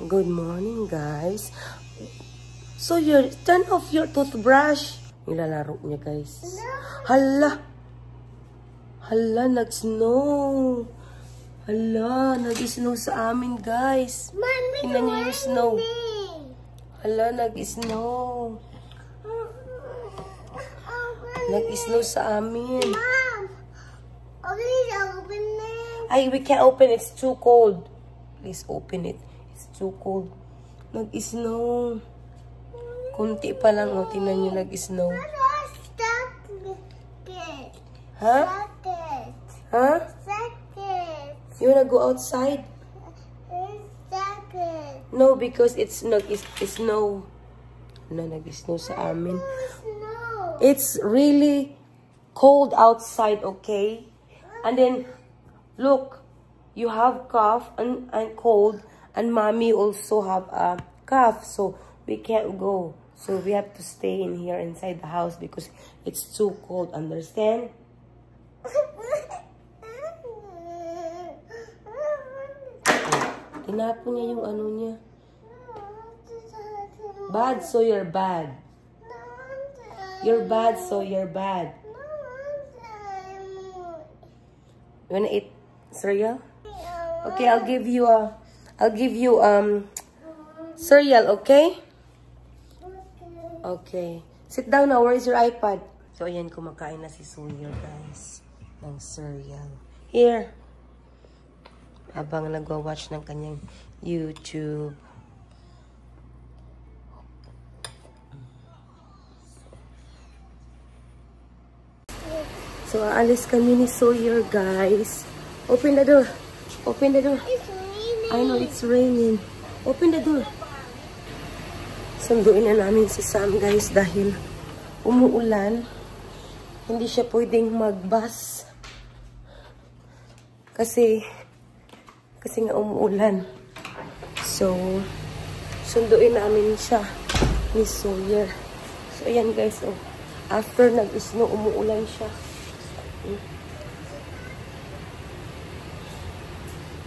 Good morning, guys. So, turn off your toothbrush. Nilalaro niya, guys. Hala! Hala, nag-snow. Hala, nag-snow sa amin, guys. Tingnan niyo yung snow. Hala, nag-snow. Nag-snow sa amin. Ay, we can't open it. It's too cold. Please open it. It's too cold. Nag-snow. Kunti pa lang, o. Tingnan nyo, nag-snow. Ha? Ha? You wanna go outside? No, because it's snow. No, nag-snow sa amin. It's really cold outside, okay? And then, look, you have cough and cold, and mommy also have a cough, so we can't go. So we have to stay in here inside the house because it's too cold, understand? Tinapon niya yung ano niya. Bad, so you're bad. You're bad, so you're bad. You wanna eat cereal? Okay, I'll give you cereal, okay? Okay. Sit down now. Where is your iPad? So, ayan, kumakain na si Sawyer, guys, ng cereal. Here. Habang nagwa-watch ng kanyang YouTube. So, aalis kami ni Sawyer, guys. Open the door. Open the door. It's raining. I know, it's raining. Open the door. Sunduin na namin si Sam, guys, dahil umuulan. Hindi siya pwedeng mag-bus. Kasi nga umuulan. So, sunduin namin siya ni Sawyer. So, ayan, guys, oh. After nag-snow, umuulan siya.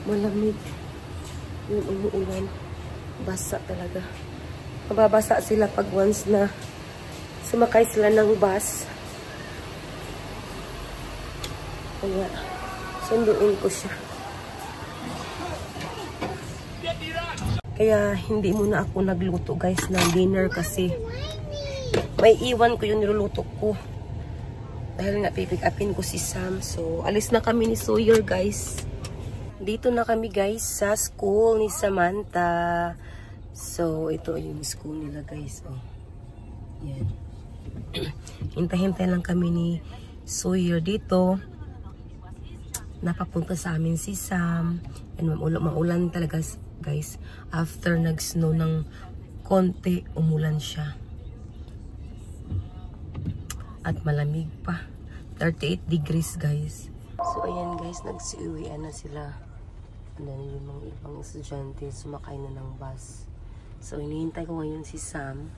Malamig. Yung umuulan. Basa talaga. Mababasa sila pag once na sumakay sila ng bus. Kaya, sunduin ko siya. Kaya, hindi muna ako nagluto, guys, ng dinner kasi may iwan ko yung niluluto ko. Dahil nga, pipick upin ko si Sam. So, alis na kami ni Sawyer, guys. Dito na kami, guys, sa school ni Samantha. So, ito yung school nila, guys. Oh. Yan. Hintay-hintay lang kami ni Sawyer dito. Napapunta sa amin si Sam. And maulan talaga, guys. After nag-snow ng konti, umulan siya. At malamig pa. 38 degrees, guys. So, ayan, guys. Nagsiuwian na sila. And then, yung mga ibang estudyante sumakay na ng bus. So, hinihintay ko ngayon si Sam.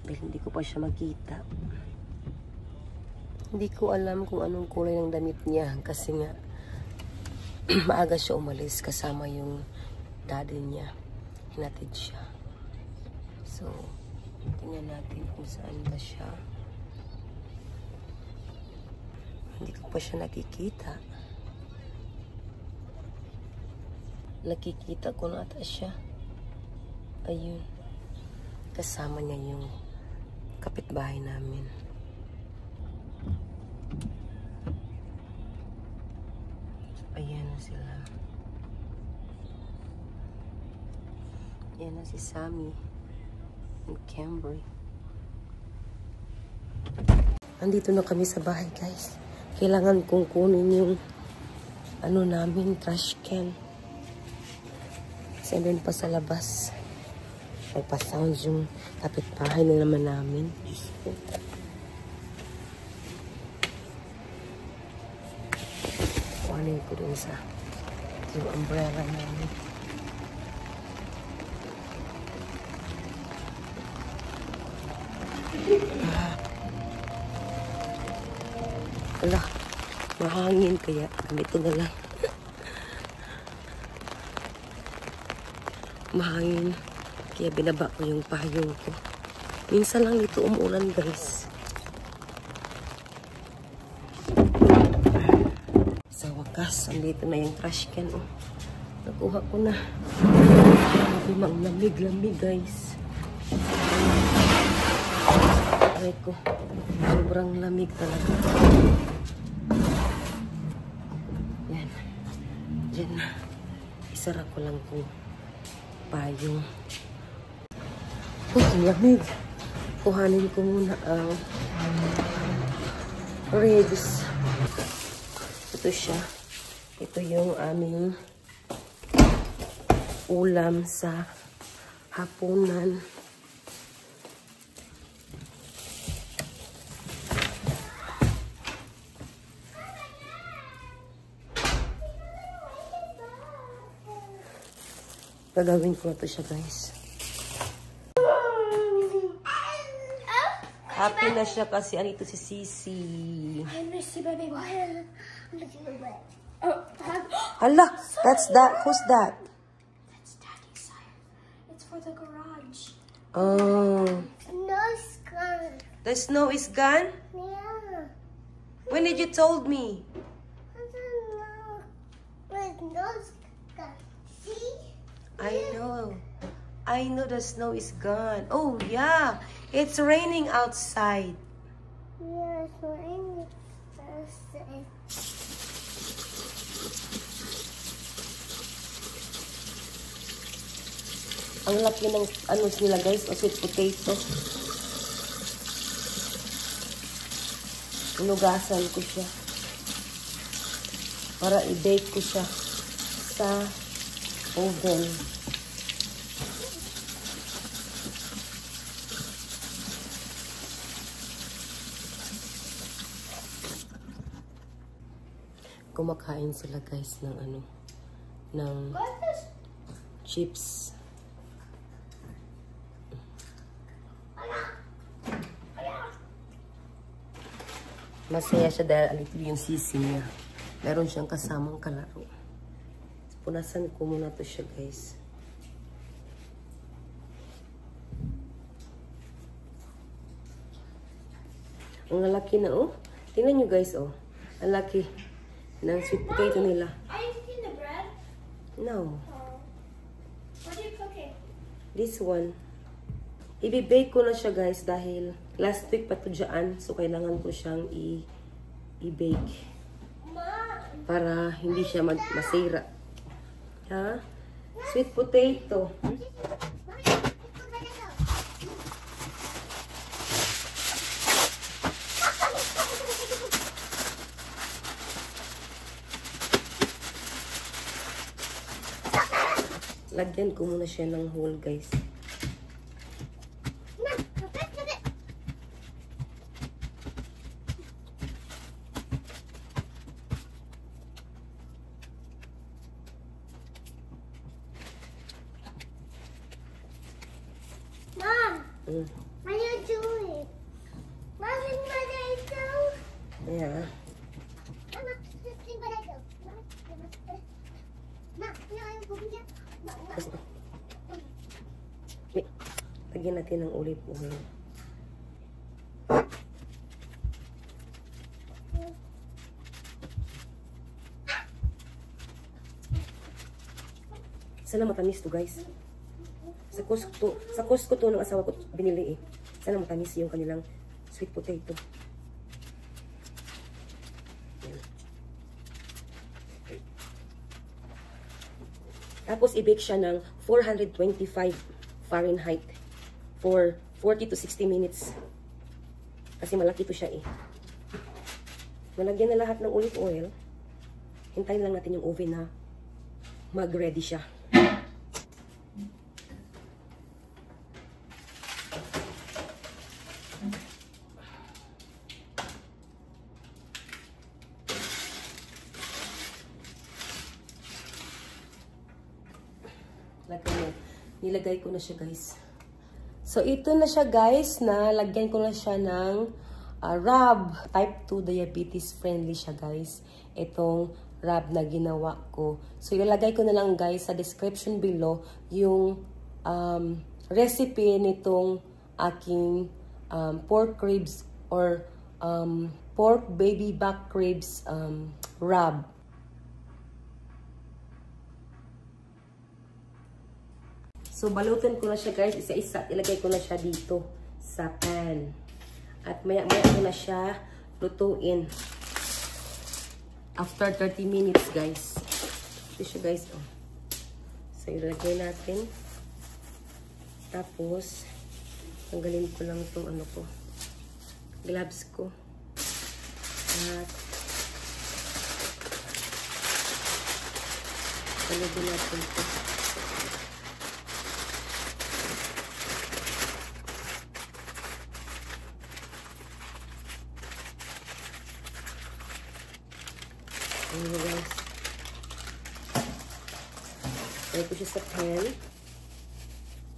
Dahil hindi ko pa siya makita. Hindi ko alam kung anong kulay ng damit niya. Kasi nga, maaga siya umalis kasama yung daddy niya. Hinatid siya. So, tingnan natin kung saan ba siya. Hindi ko pa siya nakikita. Nakikita ko na ata siya. Ayun. Kasama niya yung kapitbahay namin. Ayan na sila. Ayan na si Sammy and Cambry. Andito na kami sa bahay, guys. Kailangan kong kunin yung ano namin, trash can. Kasi andun pa sa labas. Nagpa-sounds yung kapitbahay na naman namin. Kuhanin ko dun sa yung umbrella namin. Wala, mahangin kaya ganito na lang. mahangin. Kaya binaba ko yung payong ko. Minsan lang dito umuulan guys. Sa wakas, andito na yung trash can. Oh. Nakuha ko na. Grabe, mang lamig-lamig guys. Ay ko. Sobrang lamig talaga. Yan. Yan na. Isara ko lang kung payong. Oh, ang lamig. Kuhanin ko muna ang ribs. Ito siya. Ito yung aming ulam sa hapunan. Gagawin ko na ito siya, guys. Happy na siya kasi anito si Sisi. I miss you, baby. Hala, that's that. Who's that? That's Daddy's side. It's for the garage. Oh. No, it's gone. The snow is gone? Yeah. When did you told me? I don't know. But no, it's gone. See? I know the snow is gone. Oh, yeah. It's raining outside. Yeah, it's raining outside. Ang laki ng ano nila guys, o sweet potato. Inugasan ko siya. Para i-bake ko siya sa oven. Kumakain sila guys ng ano, ng chips. Masaya siya dahil alito yung sisi niya. Meron siyang kasamang kalaro. Punasan ko muna to siya guys. Ang lalaki na oh. Tingnan nyo guys oh. Ang laki ng sweet potato nila. Are you cooking the bread? No. Oh. What are you cooking? This one. Ibe-bake ko na siya guys dahil last week pa to dyan. So kailangan ko siyang i-bake. Para hindi siya masira. Ha? Sweet potato. Lagyan ko muna siya ng hole guys. Mom, what are you doing? Mom's potato. Yeah. Mama, potato. Mama, yung bumili. Lagyan natin ng olive oil. Sana matamis to guys. Sa Costco to ng asawa ko binili eh. Sana matamis yung kanilang sweet potato. Tapos i-bake siya ng 425 Fahrenheit for 40 to 60 minutes. Kasi malaki to siya eh. Malagyan na lahat ng olive oil. Hintayin lang natin yung oven na mag-ready siya. Nilagay ko na siya guys. So ito na siya guys, na lagyan ko na siya ng rub. Type 2 diabetes friendly siya guys. Itong rub na ginawa ko. So ilalagay ko na lang guys sa description below yung recipe nitong aking pork ribs or pork baby back ribs rub. So, balutin ko na siya guys, isa-isa. Ilagay ko na siya dito sa pan. At maya-maya ko na siya lutuin. After 30 minutes guys. Ito siya guys. Oh. So, ilagay natin. Tapos, tanggalin ko lang itong ano ko. Gloves ko. At, ilagay natin ito. Ayan guys. Lagay ko siya sa pan.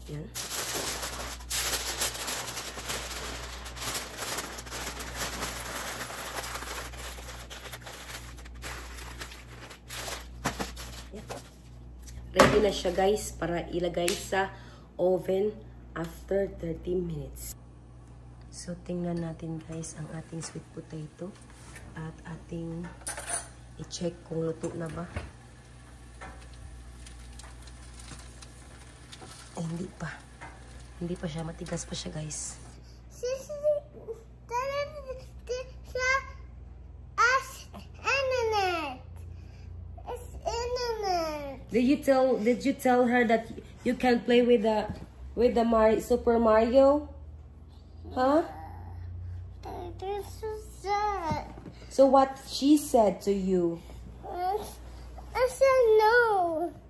Yan. Ready na siya guys para ilagay sa oven after 30 minutes. So tingnan natin guys ang ating sweet potato at ating i-check kung luto na ba. Ay, hindi pa. Hindi pa siya. Matigas pa siya, guys. Did you tell her that you can play with the Super Mario? Huh? That's so sad. So what she said to you? I said no.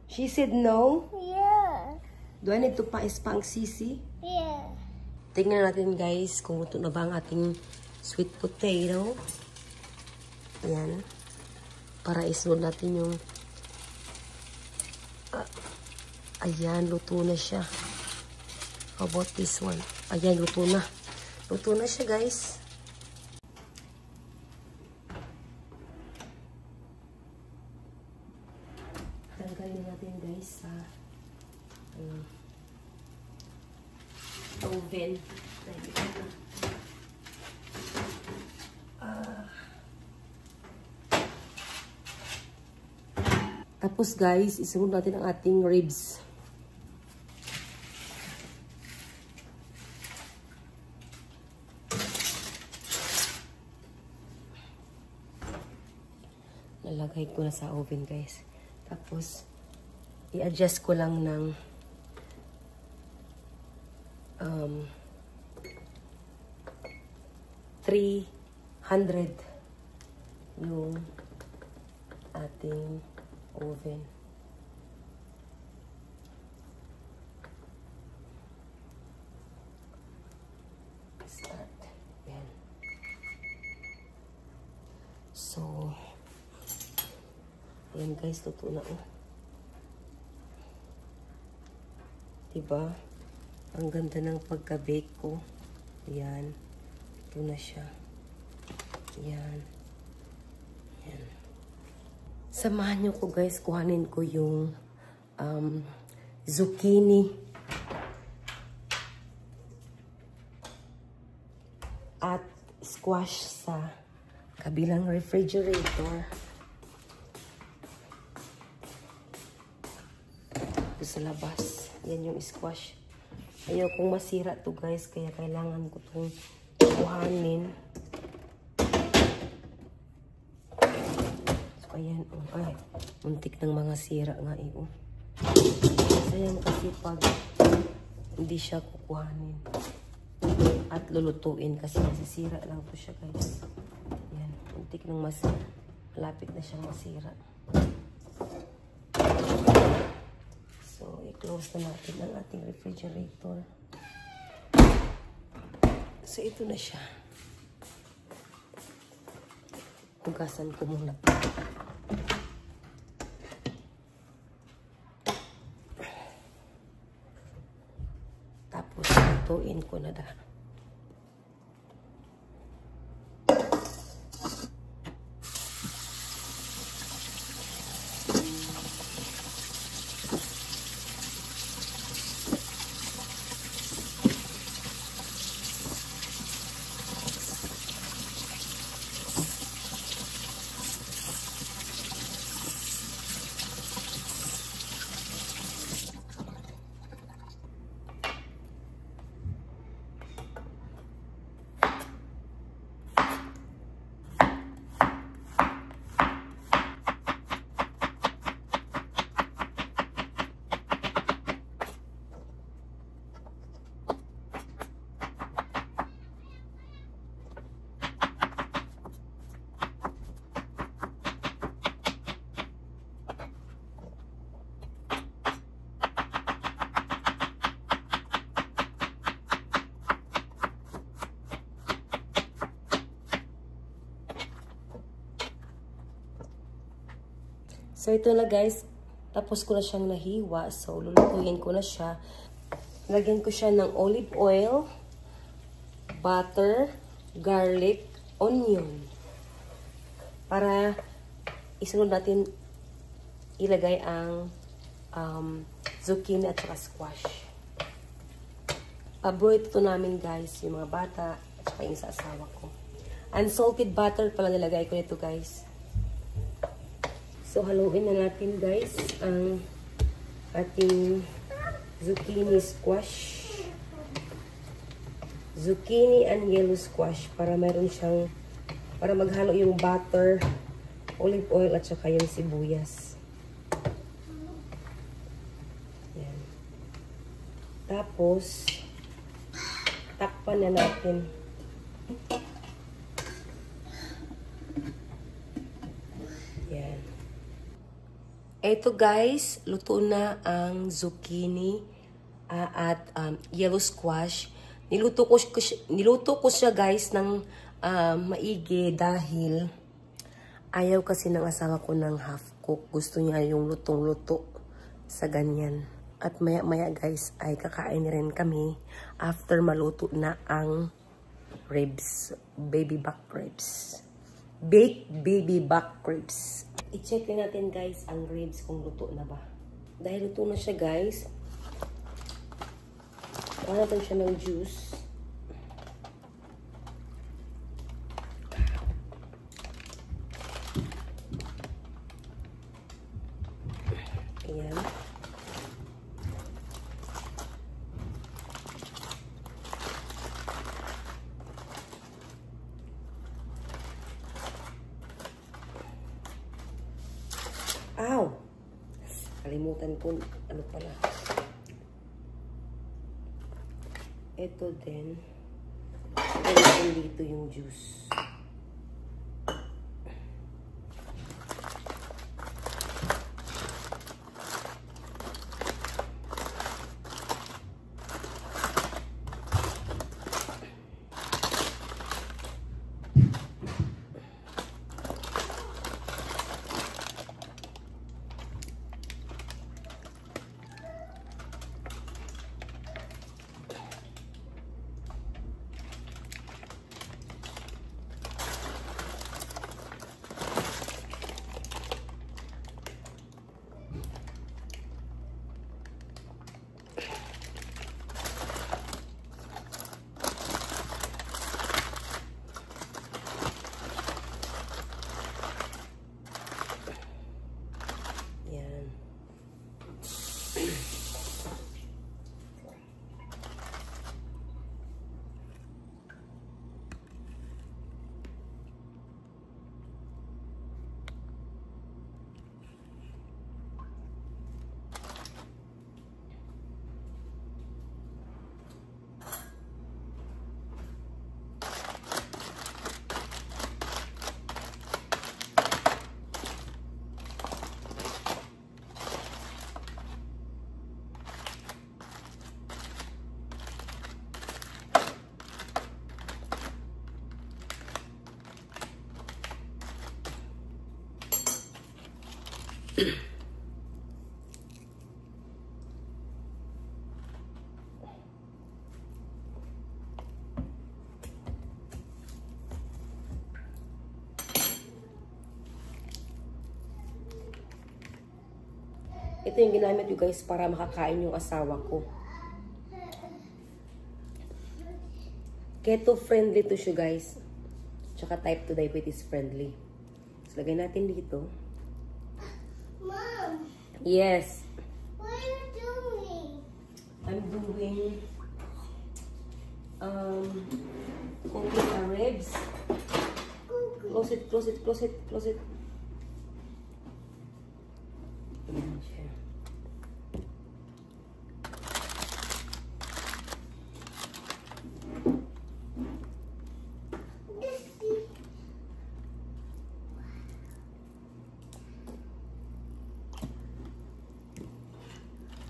She said no? Yeah. Do I need to pa-spang sisi? Yeah. Tingnan natin guys kung luto na ba ang ating sweet potato. Ayan. Para isunod natin yung ayan, luto na siya. How about this one? Ayan, luto na. Luto na siya guys. Tanggalin natin guys sa oven. Tapos guys, isunod natin ang ating ribs. Nalagay ko na sa oven guys. Tapos, i-adjust ko lang ng 300 yung ating oven. Start. Yan. So, ayan guys, luto na oh. Diba? Ang ganda ng pagka-bake ko. Ayan. Ito na siya. Ayan. Ayan. Samahan nyo ko guys, kuhanin ko yung zucchini at squash sa kabilang refrigerator. Ito sa labas. Yan yung squash. Ayaw kong masira to guys, kaya kailangan ko itong kuhanin. So, ayan. Oh. Ay, muntik ng mga sira nga eh. Oh. Sayang kasi pag hindi siya kukuhanin at lulutuin kasi nasisira lang po siya guys. Ayan, muntik ng malapit na siyang masira. So, i-close na natin ang ating refrigerator. So, ito na siya. Hugasan ko muna. Tapos, lutuin ko na dahil. So, ito na guys. Tapos ko na siyang nahiwa. So, lulutuin ko na siya. Lagyan ko siya ng olive oil, butter, garlic, onion. Para isunod natin ilagay ang zucchini at saka squash. Paborito ito namin guys, yung mga bata at saka yung sa asawa ko. Unsalted butter pala nilagay ko nito guys. So haluin na natin guys ang ating zucchini squash. Zucchini and yellow squash para mayroon siyang, para maghalo yung butter, olive oil at saka yung sibuyas. Yan. Tapos takpan na natin. Yan. Ito guys, luto na ang zucchini at yellow squash. Niluto ko siya guys ng maigi dahil ayaw kasi ng asawa ko ng half cook. Gusto niya yung lutong-luto sa ganyan. At maya-maya guys ay kakain rin kami after maluto na ang ribs. Baby back ribs. Baked baby back ribs. I-check din natin guys ang ribs kung luto na ba. Dahil luto na siya guys. Kuha natin siya ng juice. Ayan. Ow! Kalimutan ko ano pala. Ito din. Ito dito yung juice. Ito yung ginamit ko guys para makakain yung asawa ko. Keto friendly to siya guys. Tsaka type 2 diabetes friendly. So lagay natin dito. Mom! Yes. What are you doing? I'm doing cooking our ribs. Close it, close it, close it, close it. Ayan siya.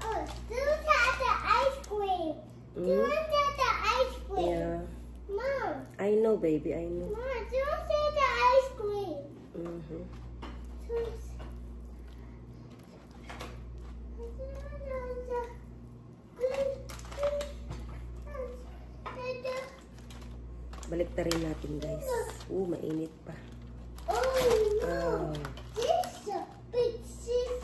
Oh, Dude has the ice cream. Dude has the ice cream. Yeah. Mom, I know, baby, I know. Mom, Dude has the ice cream. Mm-hmm. Dude- Balik na rin natin, guys. Mainit pa. Oh, no. This is a big sis.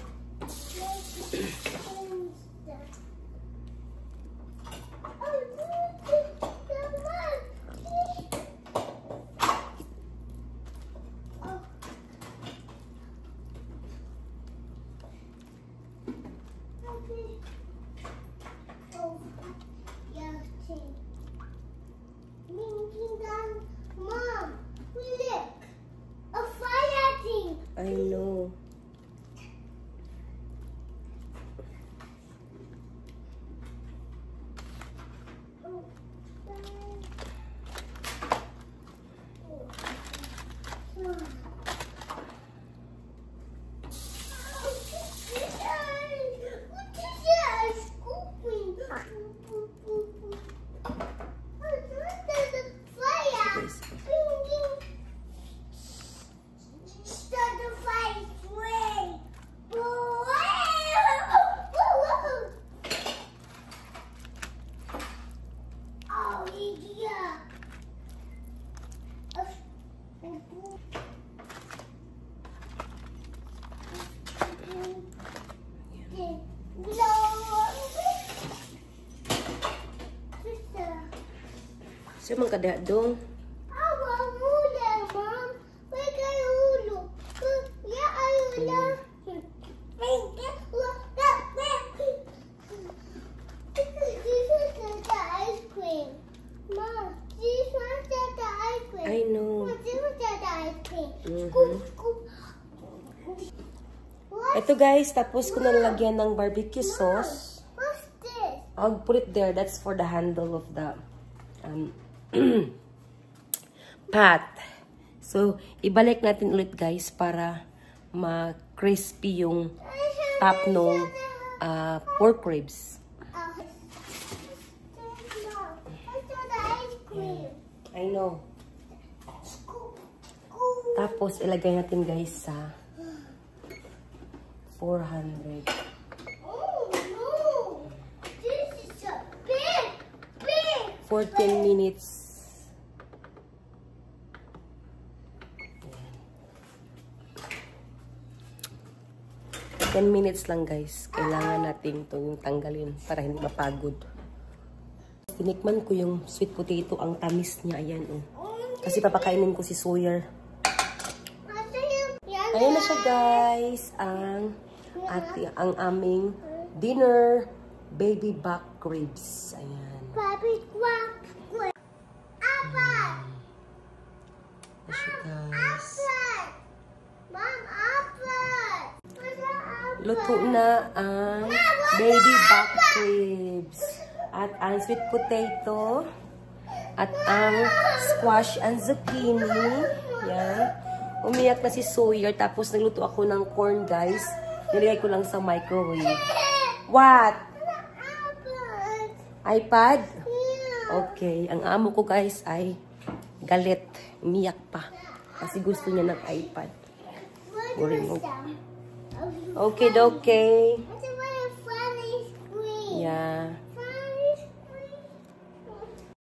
Mom, look, a fire thing. I know. Siya man kada dong. Awa mula, Mom. Why kayo ulo? Ya ayula. This is the ice cream. Mom, this one's the ice cream. I know. Mom, this one's the ice cream. Scoop. Ito guys, tapos ko nalagyan ng barbecue sauce. What's this? I'll put it there. That's for the handle of the pat. So, ibalik natin ulit guys para ma-crispy yung top ng pork ribs. I know. Tapos, ilagay natin guys sa 400. Oh no! This is a big. 14 minutes. Ayan. 10 minutes lang guys. Kailangan natin itong tanggalin para hindi mapagod. Tinikman ko yung sweet potato. Ang tamis niya. Ayan oh. Kasi papakainin ko si Sawyer. Ayan na siya guys. Ang aming dinner baby back ribs. Ayan. Baby back ribs. Apple. Guys. Mom, apple. Luto na ang baby back ribs. At ang sweet potato. At ang squash and zucchini. Yan. Umiyak na si Sawyer. Tapos nagluto ako ng corn guys. Nilagay ko lang sa microwave. What? iPad? Okay. Ang amo ko guys ay galit. Umiyak pa. Kasi gusto niya ng iPad. Okay, okay. Yeah.